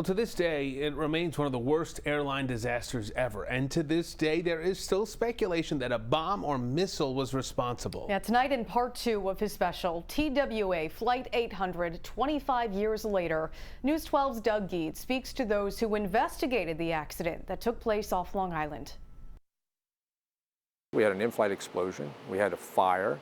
Well, to this day, it remains one of the worst airline disasters ever. And to this day, there is still speculation that a bomb or missile was responsible. Yeah, tonight in part 2 of his special, TWA Flight 800, 25 years later, News 12's Doug Geed speaks to those who investigated the accident that took place off Long Island. We had an in-flight explosion. We had a fire.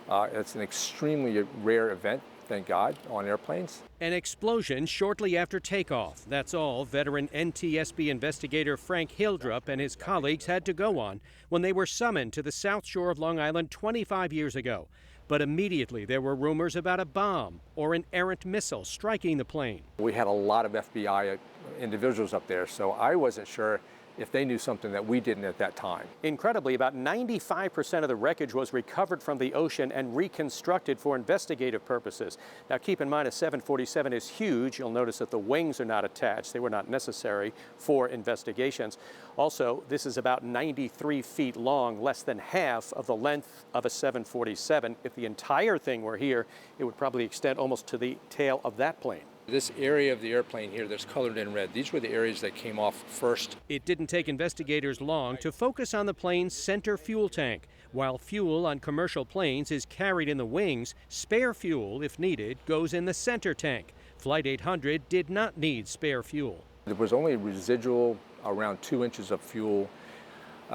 It's an extremely rare event, thank God, on airplanes. An explosion shortly after takeoff. That's all veteran NTSB investigator Frank HILLDRUP and his colleagues had to go on when they were summoned to the South Shore of Long Island 25 years ago. But immediately there were rumors about a bomb or an errant missile striking the plane. We had a lot of FBI individuals up there, so I wasn't sure if they knew something that we didn't at that time. Incredibly, about 95% of the wreckage was recovered from the ocean and reconstructed for investigative purposes. Now keep in mind, a 747 is huge. You'll notice that the wings are not attached. They were not necessary for investigations. Also, this is about 93 feet long, less than half of the length of a 747. If the entire thing were here, it would probably extend almost to the tail of that plane. This area of the airplane here that's colored in red, these were the areas that came off first. It didn't take investigators long to focus on the plane's center fuel tank. While fuel on commercial planes is carried in the wings, spare fuel, if needed, goes in the center tank. Flight 800 did not need spare fuel. There was only residual around 2 inches of fuel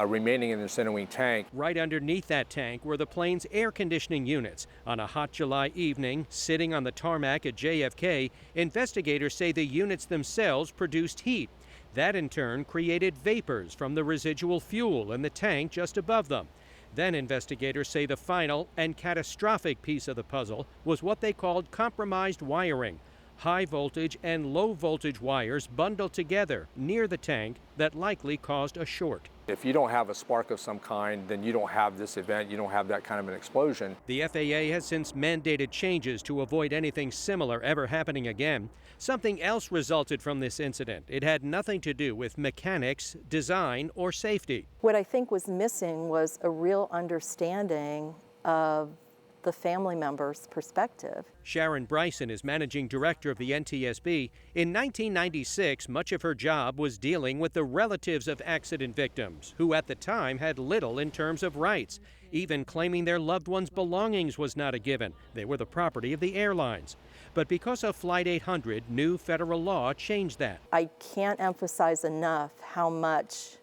remaining in the center wing tank. Right underneath that tank were the plane's air conditioning units. On a hot July evening, sitting on the tarmac at JFK, investigators say the units themselves produced heat. That in turn created vapors from the residual fuel in the tank just above them. Then investigators say the final and catastrophic piece of the puzzle was what they called compromised wiring. High voltage and low voltage wires bundled together near the tank that likely caused a short. If you don't have a spark of some kind, then you don't have this event, you don't have that kind of an explosion. The FAA has since mandated changes to avoid anything similar ever happening again. Something else resulted from this incident. It had nothing to do with mechanics, design, or safety. What I think was missing was a real understanding of the family member's perspective. SHARON BRYSON is managing director of the NTSB. In 1996, much of her job was dealing with the relatives of accident victims, who at the time had little in terms of rights. Even claiming their loved ones' belongings was not a given. They were the property of the airlines. But because of Flight 800, new federal law changed that. I can't emphasize enough how much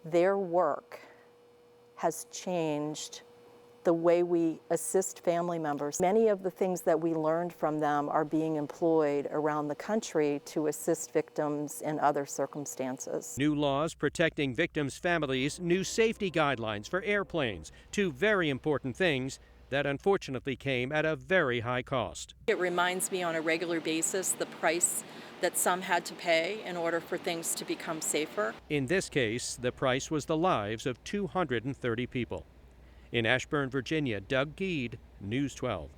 their work has changed the way we assist family members. Many of the things that we learned from them are being employed around the country to assist victims in other circumstances. New laws protecting victims' families, new safety guidelines for airplanes, two very important things that unfortunately came at a very high cost. It reminds me on a regular basis the price that some had to pay in order for things to become safer. In this case, the price was the lives of 230 people. In Ashburn, Virginia, Doug Geed, News 12.